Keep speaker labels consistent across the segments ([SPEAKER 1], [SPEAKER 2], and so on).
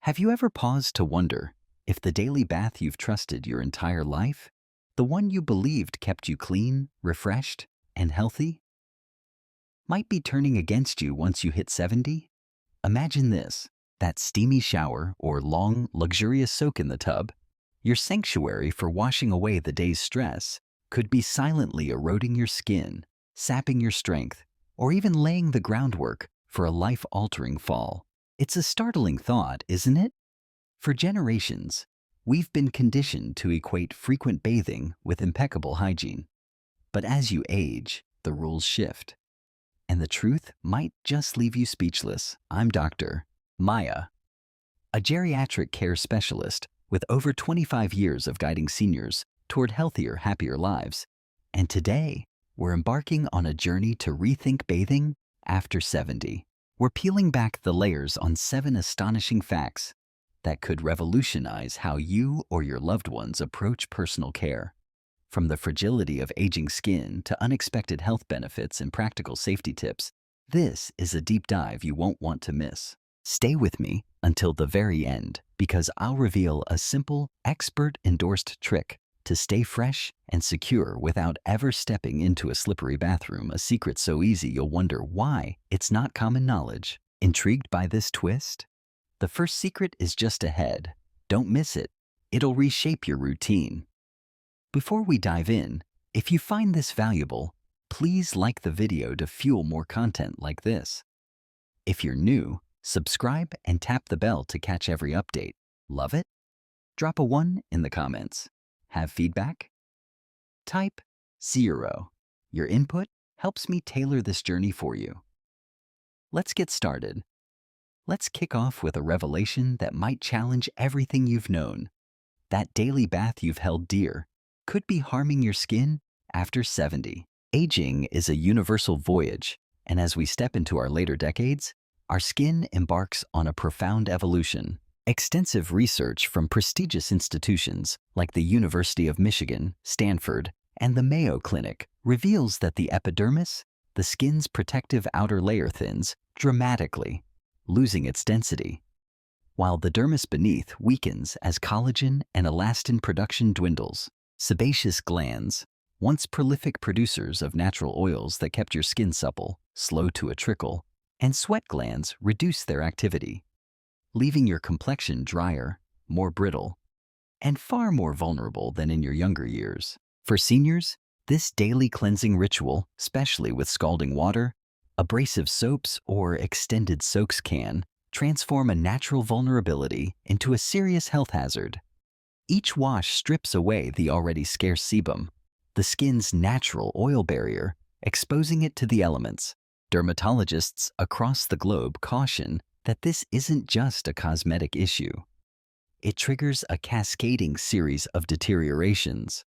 [SPEAKER 1] Have you ever paused to wonder if the daily bath you've trusted your entire life, the one you believed kept you clean, refreshed, and healthy, might be turning against you once you hit 70? Imagine this: that steamy shower or long, luxurious soak in the tub, your sanctuary for washing away the day's stress, could be silently eroding your skin, sapping your strength, or even laying the groundwork for a life-altering fall. It's a startling thought, isn't it? For generations, we've been conditioned to equate frequent bathing with impeccable hygiene. But as you age, the rules shift, and the truth might just leave you speechless. I'm Dr. Maya, a geriatric care specialist with over 25 years of guiding seniors toward healthier, happier lives. And today, we're embarking on a journey to rethink bathing after 70. We're peeling back the layers on 7 astonishing facts that could revolutionize how you or your loved ones approach personal care. From the fragility of aging skin to unexpected health benefits and practical safety tips, this is a deep dive you won't want to miss. Stay with me until the very end, because I'll reveal a simple, expert-endorsed trick to stay fresh and secure without ever stepping into a slippery bathroom, a secret so easy you'll wonder why it's not common knowledge. Intrigued by this twist? The first secret is just ahead. Don't miss it. It'll reshape your routine. Before we dive in, if you find this valuable, please like the video to fuel more content like this. If you're new, subscribe and tap the bell to catch every update. Love it? Drop a 1 in the comments. Have feedback? Type 0. Your input helps me tailor this journey for you. Let's get started. Let's kick off with a revelation that might challenge everything you've known. That daily bath you've held dear could be harming your skin after 70. Aging is a universal voyage, and as we step into our later decades, our skin embarks on a profound evolution. Extensive research from prestigious institutions like the University of Michigan, Stanford, and the Mayo Clinic reveals that the epidermis, the skin's protective outer layer, thins dramatically, losing its density, while the dermis beneath weakens as collagen and elastin production dwindles. Sebaceous glands, once prolific producers of natural oils that kept your skin supple, slow to a trickle, and sweat glands reduce their activity, leaving your complexion drier, more brittle, and far more vulnerable than in your younger years. For seniors, this daily cleansing ritual, especially with scalding water, abrasive soaps, or extended soaks, can transform a natural vulnerability into a serious health hazard. Each wash strips away the already scarce sebum, the skin's natural oil barrier, exposing it to the elements. Dermatologists across the globe caution that this isn't just a cosmetic issue. It triggers a cascading series of deteriorations.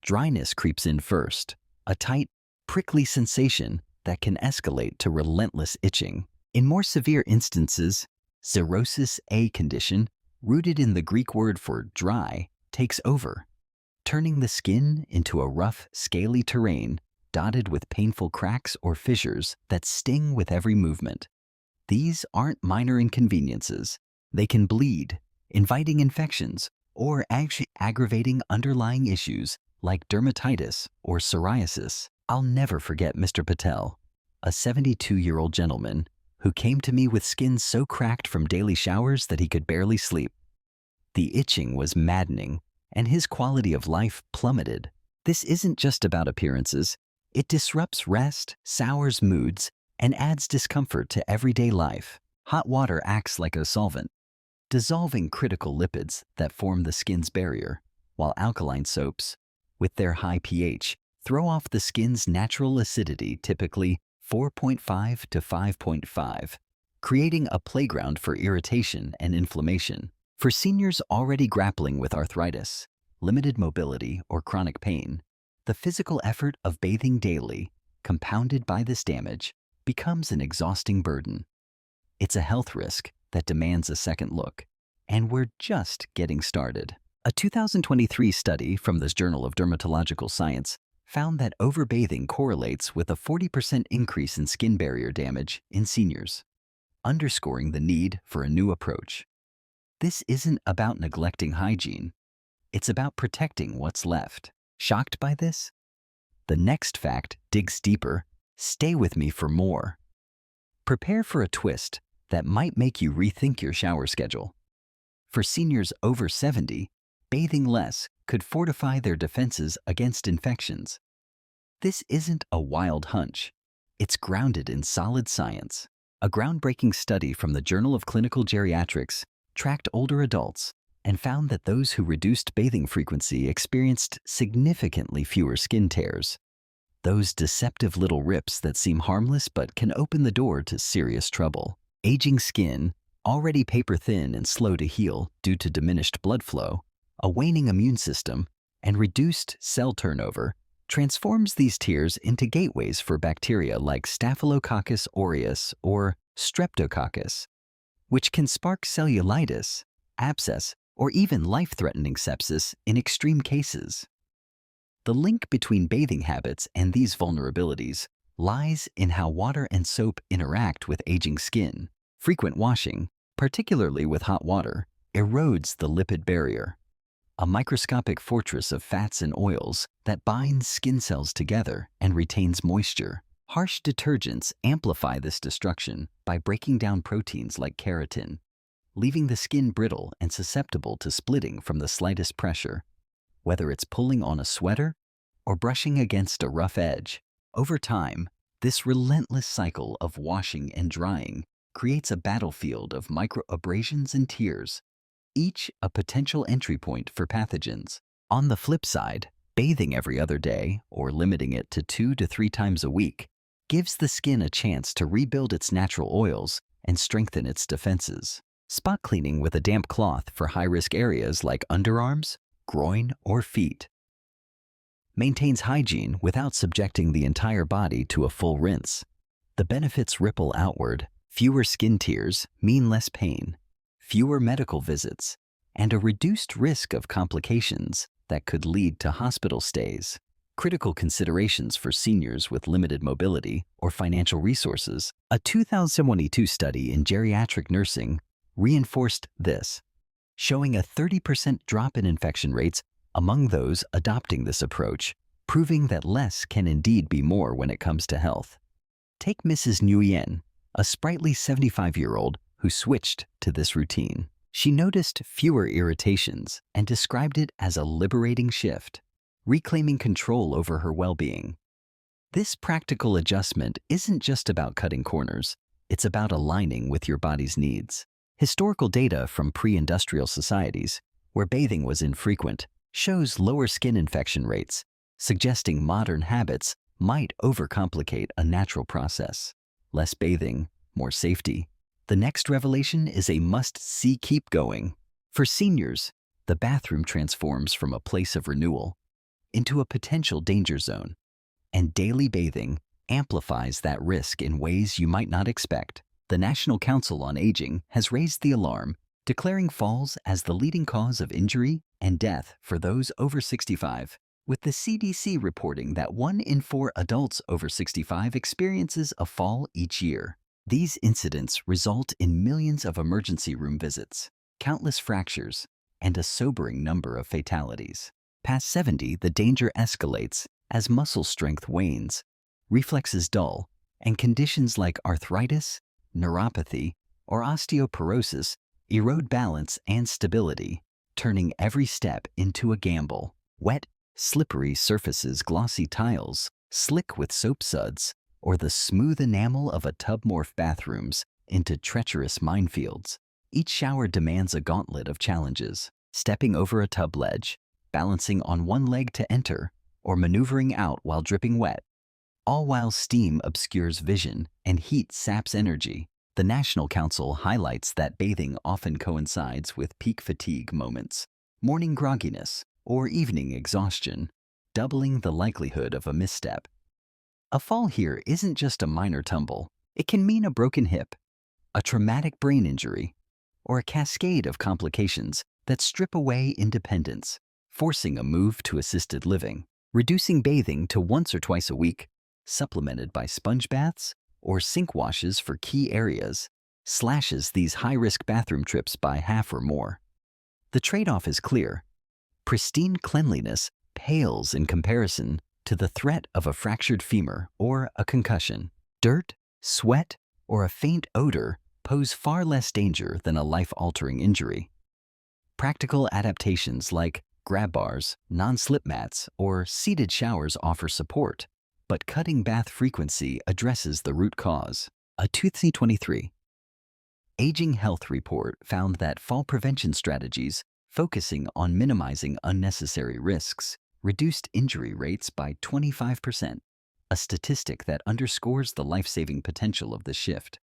[SPEAKER 1] Dryness creeps in first, a tight, prickly sensation that can escalate to relentless itching. In more severe instances, xerosis, a condition rooted in the Greek word for dry, takes over, turning the skin into a rough, scaly terrain dotted with painful cracks or fissures that sting with every movement. These aren't minor inconveniences. They can bleed, inviting infections, or aggravating underlying issues like dermatitis or psoriasis. I'll never forget Mr. Patel, a 72-year-old gentleman who came to me with skin so cracked from daily showers that he could barely sleep. The itching was maddening, and his quality of life plummeted. This isn't just about appearances. It disrupts rest, sours moods, and adds discomfort to everyday life. Hot water acts like a solvent, dissolving critical lipids that form the skin's barrier, while alkaline soaps, with their high pH, throw off the skin's natural acidity, typically 4.5 to 5.5, creating a playground for irritation and inflammation. For seniors already grappling with arthritis, limited mobility, or chronic pain, the physical effort of bathing daily, compounded by this damage, becomes an exhausting burden. It's a health risk that demands a second look, and we're just getting started. A 2023 study from the Journal of Dermatological Science found that overbathing correlates with a 40% increase in skin barrier damage in seniors, underscoring the need for a new approach. This isn't about neglecting hygiene. It's about protecting what's left. Shocked by this? The next fact digs deeper. Stay with me for more. Prepare for a twist that might make you rethink your shower schedule. For seniors over 70, bathing less could fortify their defenses against infections. This isn't a wild hunch. It's grounded in solid science. A groundbreaking study from the Journal of Clinical Geriatrics tracked older adults and found that those who reduced bathing frequency experienced significantly fewer skin tears. Those deceptive little rips that seem harmless but can open the door to serious trouble. Aging skin, already paper-thin and slow to heal due to diminished blood flow, a waning immune system, and reduced cell turnover, transforms these tears into gateways for bacteria like Staphylococcus aureus or Streptococcus, which can spark cellulitis, abscess, or even life-threatening sepsis in extreme cases. The link between bathing habits and these vulnerabilities lies in how water and soap interact with aging skin. Frequent washing, particularly with hot water, erodes the lipid barrier, a microscopic fortress of fats and oils that binds skin cells together and retains moisture. Harsh detergents amplify this destruction by breaking down proteins like keratin, leaving the skin brittle and susceptible to splitting from the slightest pressure. Whether it's pulling on a sweater or brushing against a rough edge, over time, this relentless cycle of washing and drying creates a battlefield of microabrasions and tears, each a potential entry point for pathogens. On the flip side, bathing every other day or limiting it to 2 to 3 times a week gives the skin a chance to rebuild its natural oils and strengthen its defenses. Spot cleaning with a damp cloth for high-risk areas like underarms, groin, or feet maintains hygiene without subjecting the entire body to a full rinse. The benefits ripple outward. Fewer skin tears mean less pain, fewer medical visits, and a reduced risk of complications that could lead to hospital stays. Critical considerations for seniors with limited mobility or financial resources. A 2022 study in geriatric nursing reinforced this, showing a 30% drop in infection rates among those adopting this approach, proving that less can indeed be more when it comes to health. Take Mrs. Nguyen, a sprightly 75-year-old who switched to this routine. She noticed fewer irritations and described it as a liberating shift, reclaiming control over her well-being. This practical adjustment isn't just about cutting corners, it's about aligning with your body's needs. Historical data from pre-industrial societies, where bathing was infrequent, shows lower skin infection rates, suggesting modern habits might overcomplicate a natural process. Less bathing, more safety. The next revelation is a must-see. Keep going. For seniors, the bathroom transforms from a place of renewal into a potential danger zone, and daily bathing amplifies that risk in ways you might not expect. The National Council on Aging has raised the alarm, declaring falls as the leading cause of injury and death for those over 65, with the CDC reporting that 1 in 4 adults over 65 experiences a fall each year. These incidents result in millions of emergency room visits, countless fractures, and a sobering number of fatalities. Past 70, the danger escalates as muscle strength wanes, reflexes dull, and conditions like arthritis, neuropathy, or osteoporosis erode balance and stability, turning every step into a gamble. Wet, slippery surfaces, glossy tiles, slick with soap suds, or the smooth enamel of a tub-morph bathrooms into treacherous minefields. Each shower demands a gauntlet of challenges, stepping over a tub ledge, balancing on one leg to enter, or maneuvering out while dripping wet. All while steam obscures vision and heat saps energy. The National Council highlights that bathing often coincides with peak fatigue moments, morning grogginess, or evening exhaustion, doubling the likelihood of a misstep. A fall here isn't just a minor tumble. It can mean a broken hip, a traumatic brain injury, or a cascade of complications that strip away independence, forcing a move to assisted living. Reducing bathing to once or twice a week, supplemented by sponge baths or sink washes for key areas, slashes these high-risk bathroom trips by half or more. The trade-off is clear. Pristine cleanliness pales in comparison to the threat of a fractured femur or a concussion. Dirt, sweat, or a faint odor pose far less danger than a life-altering injury. Practical adaptations like grab bars, non-slip mats, or seated showers offer support, but cutting bath frequency addresses the root cause. A 2023 Aging Health report found that fall prevention strategies focusing on minimizing unnecessary risks reduced injury rates by 25%, a statistic that underscores the life-saving potential of the shift.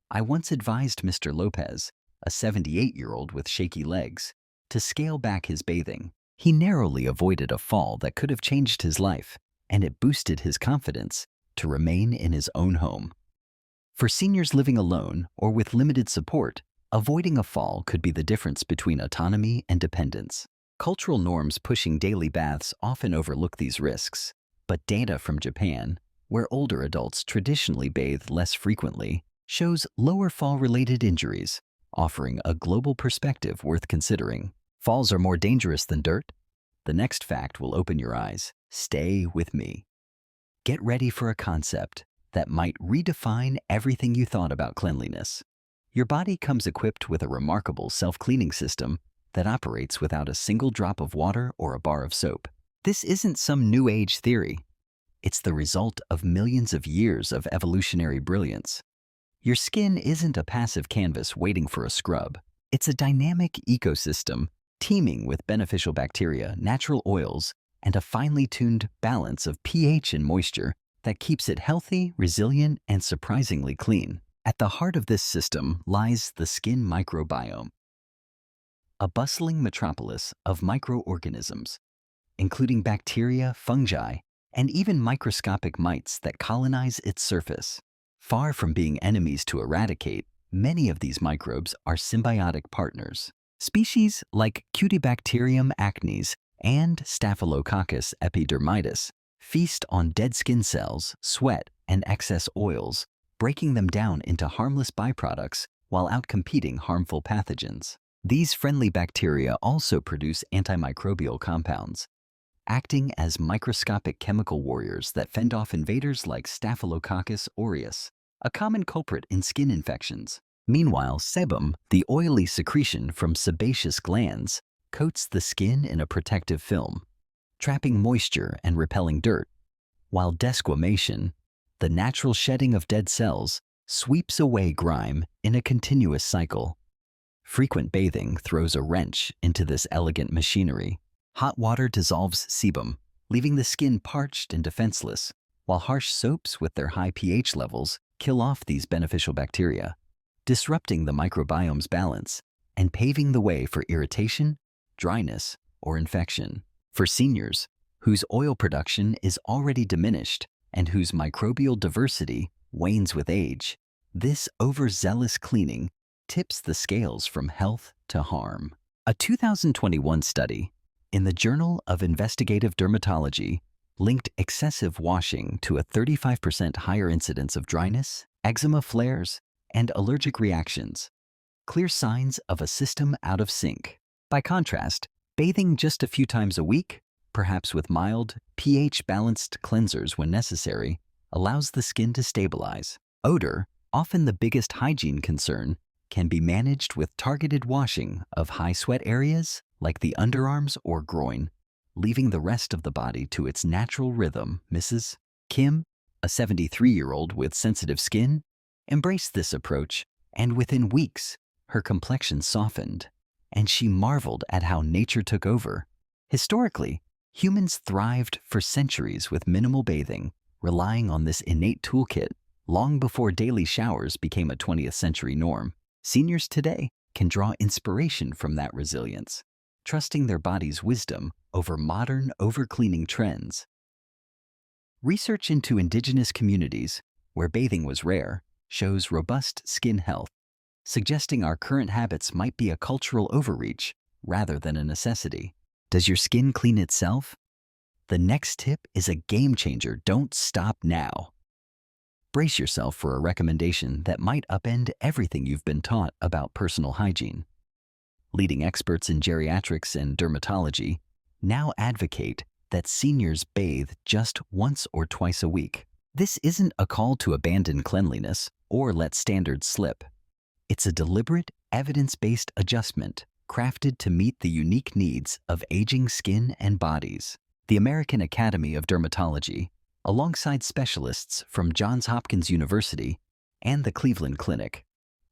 [SPEAKER 1] I once advised Mr. Lopez, a 78-year-old with shaky legs, to scale back his bathing. He narrowly avoided a fall that could have changed his life, and it boosted his confidence to remain in his own home. For seniors living alone or with limited support, avoiding a fall could be the difference between autonomy and dependence. Cultural norms pushing daily baths often overlook these risks, but data from Japan, where older adults traditionally bathe less frequently, shows lower fall-related injuries, offering a global perspective worth considering. Falls are more dangerous than dirt? The next fact will open your eyes. Stay with me. Get ready for a concept that might redefine everything you thought about cleanliness. Your body comes equipped with a remarkable self-cleaning system that operates without a single drop of water or a bar of soap. This isn't some new age theory. It's the result of millions of years of evolutionary brilliance. Your skin isn't a passive canvas waiting for a scrub. It's a dynamic ecosystem teeming with beneficial bacteria, natural oils, and a finely tuned balance of pH and moisture that keeps it healthy, resilient, and surprisingly clean. At the heart of this system lies the skin microbiome, a bustling metropolis of microorganisms, including bacteria, fungi, and even microscopic mites that colonize its surface. Far from being enemies to eradicate, many of these microbes are symbiotic partners. Species like Cutibacterium acnes and Staphylococcus epidermidis feast on dead skin cells, sweat, and excess oils, breaking them down into harmless byproducts while outcompeting harmful pathogens. These friendly bacteria also produce antimicrobial compounds, acting as microscopic chemical warriors that fend off invaders like Staphylococcus aureus, a common culprit in skin infections. Meanwhile, sebum, the oily secretion from sebaceous glands, coats the skin in a protective film, trapping moisture and repelling dirt, while desquamation, the natural shedding of dead cells, sweeps away grime in a continuous cycle. Frequent bathing throws a wrench into this elegant machinery. Hot water dissolves sebum, leaving the skin parched and defenseless, while harsh soaps with their high pH levels kill off these beneficial bacteria, disrupting the microbiome's balance and paving the way for irritation, dryness, or infection. For seniors, whose oil production is already diminished and whose microbial diversity wanes with age, this overzealous cleaning tips the scales from health to harm. A 2021 study in the Journal of Investigative Dermatology linked excessive washing to a 35% higher incidence of dryness, eczema flares, and allergic reactions, clear signs of a system out of sync. By contrast, bathing just a few times a week, perhaps with mild, pH-balanced cleansers when necessary, allows the skin to stabilize. Odor, often the biggest hygiene concern, can be managed with targeted washing of high sweat areas like the underarms or groin, leaving the rest of the body to its natural rhythm. Mrs. Kim, a 73-year-old with sensitive skin, embraced this approach, and within weeks, her complexion softened, and she marveled at how nature took over. Historically, humans thrived for centuries with minimal bathing, relying on this innate toolkit long before daily showers became a 20th century norm. Seniors today can draw inspiration from that resilience, trusting their body's wisdom over modern overcleaning trends. Research into indigenous communities, where bathing was rare, shows robust skin health, suggesting our current habits might be a cultural overreach rather than a necessity. Does your skin clean itself? The next tip is a game changer. Don't stop now. Brace yourself for a recommendation that might upend everything you've been taught about personal hygiene. Leading experts in geriatrics and dermatology now advocate that seniors bathe just once or twice a week. This isn't a call to abandon cleanliness or let standards slip. It's a deliberate, evidence-based adjustment crafted to meet the unique needs of aging skin and bodies. The American Academy of Dermatology, alongside specialists from Johns Hopkins University and the Cleveland Clinic,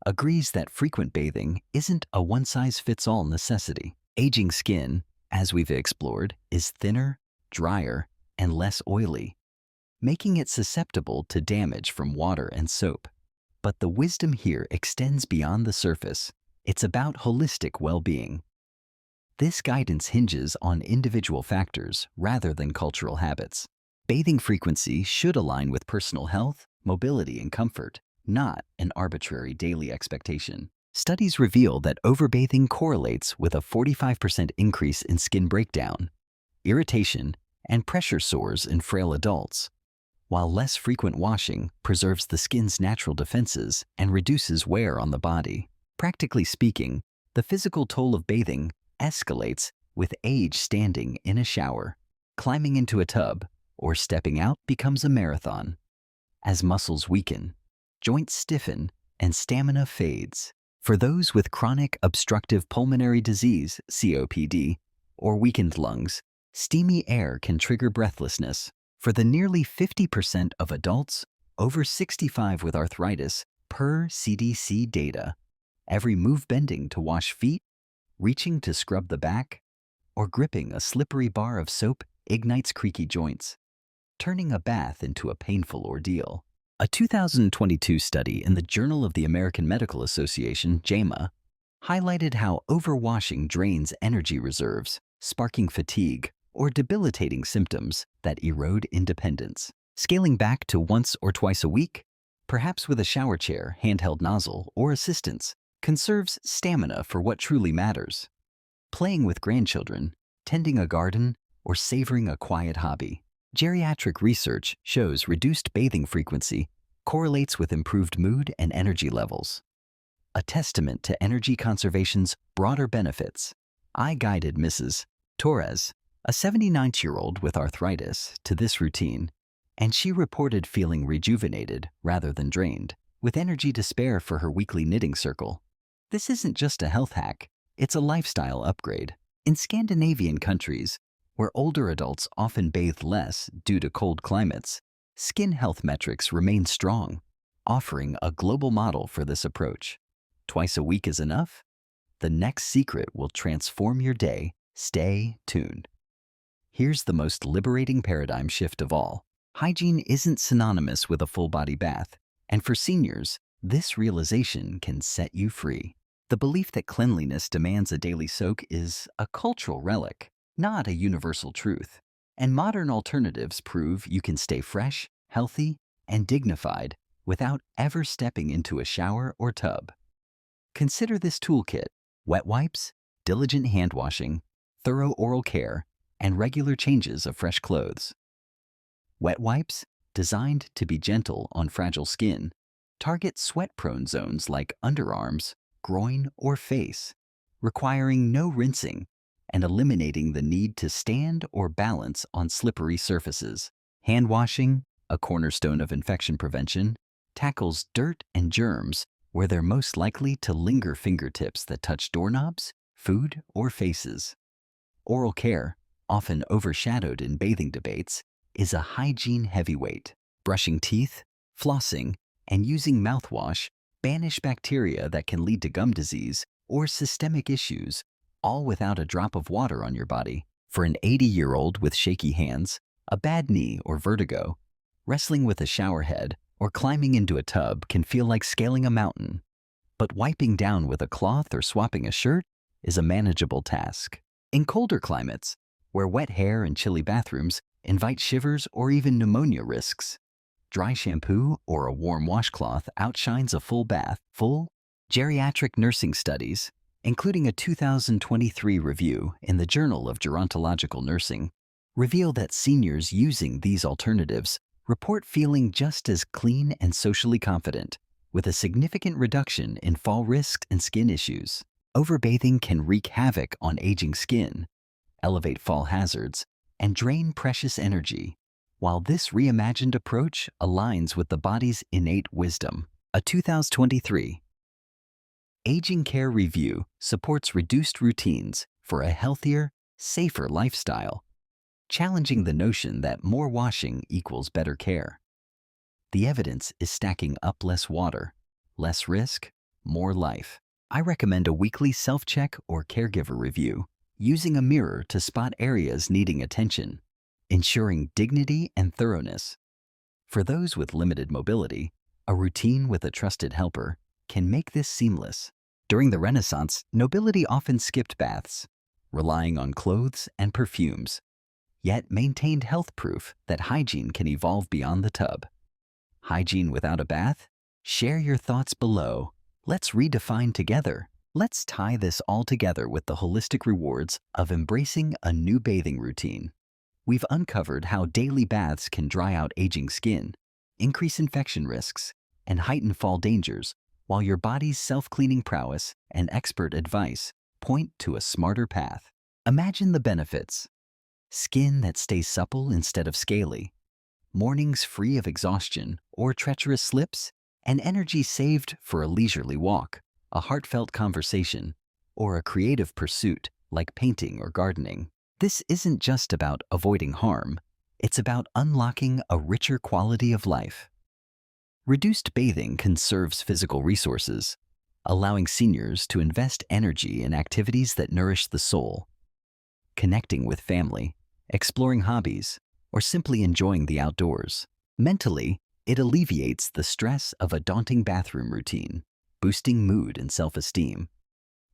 [SPEAKER 1] agrees that frequent bathing isn't a one-size-fits-all necessity. Aging skin, as we've explored, is thinner, drier, and less oily, making it susceptible to damage from water and soap. But the wisdom here extends beyond the surface. It's about holistic well-being. This guidance hinges on individual factors rather than cultural habits. Bathing frequency should align with personal health, mobility, and comfort, not an arbitrary daily expectation. Studies reveal that overbathing correlates with a 45% increase in skin breakdown, irritation, and pressure sores in frail adults, while less frequent washing preserves the skin's natural defenses and reduces wear on the body. Practically speaking, the physical toll of bathing escalates with age. Standing in a shower, climbing into a tub, or stepping out becomes a marathon. As muscles weaken, joints stiffen, and stamina fades. For those with chronic obstructive pulmonary disease, COPD, or weakened lungs, steamy air can trigger breathlessness. For the nearly 50% of adults over 65 with arthritis, per CDC data, every move bending to wash feet, reaching to scrub the back, or gripping a slippery bar of soap ignites creaky joints, turning a bath into a painful ordeal. A 2022 study in the Journal of the American Medical Association, JAMA, highlighted how overwashing drains energy reserves, sparking fatigue, or debilitating symptoms that erode independence. Scaling back to once or twice a week, perhaps with a shower chair, handheld nozzle, or assistance, conserves stamina for what truly matters. Playing with grandchildren, tending a garden, or savoring a quiet hobby. Geriatric research shows reduced bathing frequency correlates with improved mood and energy levels, a testament to energy conservation's broader benefits. I guided Mrs. Torres, a 79-year-old with arthritis, to this routine, and she reported feeling rejuvenated rather than drained, with energy to spare for her weekly knitting circle. This isn't just a health hack, it's a lifestyle upgrade. In Scandinavian countries, where older adults often bathe less due to cold climates, skin health metrics remain strong, offering a global model for this approach. Twice a week is enough? The next secret will transform your day. Stay tuned. Here's the most liberating paradigm shift of all. Hygiene isn't synonymous with a full-body bath, and for seniors, this realization can set you free. The belief that cleanliness demands a daily soak is a cultural relic, not a universal truth. And modern alternatives prove you can stay fresh, healthy, and dignified without ever stepping into a shower or tub. Consider this toolkit: wet wipes, diligent hand washing, thorough oral care, and regular changes of fresh clothes. Wet wipes, designed to be gentle on fragile skin, target sweat-prone zones like underarms, groin, or face, requiring no rinsing and eliminating the need to stand or balance on slippery surfaces. Hand washing, a cornerstone of infection prevention, tackles dirt and germs where they're most likely to linger: fingertips that touch doorknobs, food, or faces. Oral care, often overshadowed in bathing debates, is a hygiene heavyweight. Brushing teeth, flossing, and using mouthwash banish bacteria that can lead to gum disease or systemic issues, all without a drop of water on your body. For an 80-year-old with shaky hands, a bad knee, or vertigo, wrestling with a shower head or climbing into a tub can feel like scaling a mountain. But wiping down with a cloth or swapping a shirt is a manageable task. In colder climates, where wet hair and chilly bathrooms invite shivers or even pneumonia risks, dry shampoo or a warm washcloth outshines a full bath. Full geriatric nursing studies, including a 2023 review in the Journal of Gerontological Nursing, reveal that seniors using these alternatives report feeling just as clean and socially confident, with a significant reduction in fall risk and skin issues. Overbathing can wreak havoc on aging skin, elevate fall hazards, and drain precious energy, while this reimagined approach aligns with the body's innate wisdom. A 2023 Aging Care Review supports reduced routines for a healthier, safer lifestyle, challenging the notion that more washing equals better care. The evidence is stacking up: less water, less risk, more life. I recommend a weekly self-check or caregiver review, using a mirror to spot areas needing attention, ensuring dignity and thoroughness. For those with limited mobility, a routine with a trusted helper can make this seamless. During the Renaissance, nobility often skipped baths, relying on clothes and perfumes, yet maintained health proof that hygiene can evolve beyond the tub. Hygiene without a bath? Share your thoughts below. Let's redefine together. Let's tie this all together with the holistic rewards of embracing a new bathing routine. We've uncovered how daily baths can dry out aging skin, increase infection risks, and heighten fall dangers, while your body's self-cleaning prowess and expert advice point to a smarter path. Imagine the benefits: skin that stays supple instead of scaly, mornings free of exhaustion or treacherous slips, and energy saved for a leisurely walk, a heartfelt conversation, or a creative pursuit like painting or gardening. This isn't just about avoiding harm, it's about unlocking a richer quality of life. Reduced bathing conserves physical resources, allowing seniors to invest energy in activities that nourish the soul, connecting with family, exploring hobbies, or simply enjoying the outdoors. Mentally, it alleviates the stress of a daunting bathroom routine, boosting mood and self-esteem.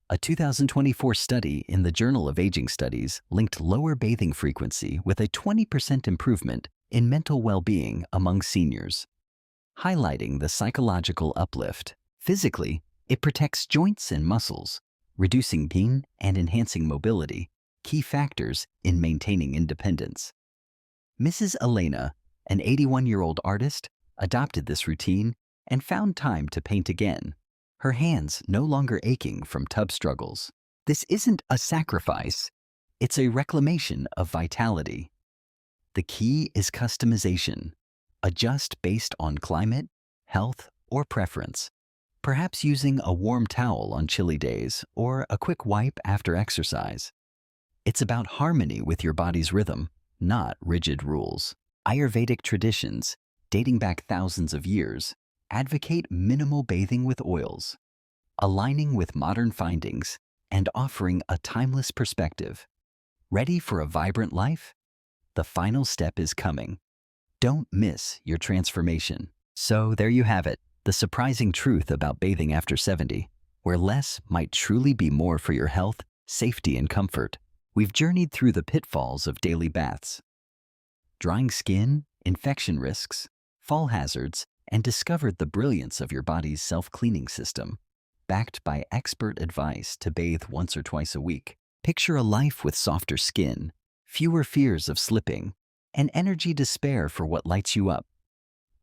[SPEAKER 1] A 2024 study in the Journal of Aging Studies linked lower bathing frequency with a 20% improvement in mental well-being among seniors, highlighting the psychological uplift. Physically, it protects joints and muscles, reducing pain and enhancing mobility, key factors in maintaining independence. Mrs. Elena, an 81-year-old artist, adopted this routine and found time to paint again, her hands no longer aching from tub struggles. This isn't a sacrifice, it's a reclamation of vitality. The key is customization. Adjust based on climate, health, or preference, perhaps using a warm towel on chilly days or a quick wipe after exercise. It's about harmony with your body's rhythm, not rigid rules. Ayurvedic traditions, dating back thousands of years, advocate minimal bathing with oils, aligning with modern findings and offering a timeless perspective. Ready for a vibrant life? The final step is coming. Don't miss your transformation. So there you have it, the surprising truth about bathing after 70, where less might truly be more for your health, safety, and comfort. We've journeyed through the pitfalls of daily baths, drying skin, infection risks, fall hazards, and discovered the brilliance of your body's self-cleaning system, backed by expert advice to bathe once or twice a week. Picture a life with softer skin, fewer fears of slipping, and energy to spare for what lights you up.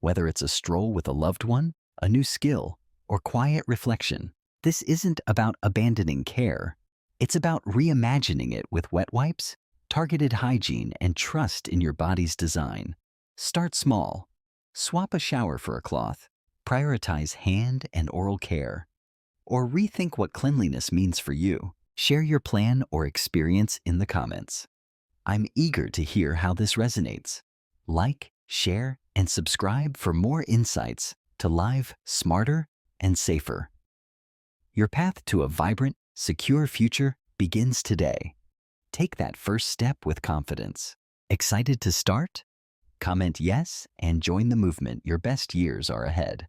[SPEAKER 1] Whether it's a stroll with a loved one, a new skill, or quiet reflection, this isn't about abandoning care. It's about reimagining it with wet wipes, targeted hygiene, and trust in your body's design. Start small. Swap a shower for a cloth. Prioritize hand and oral care. Or rethink what cleanliness means for you. Share your plan or experience in the comments. I'm eager to hear how this resonates. Like, share, and subscribe for more insights to live smarter and safer. Your path to a vibrant, secure future begins today. Take that first step with confidence. Excited to start? Comment yes and join the movement. Your best years are ahead.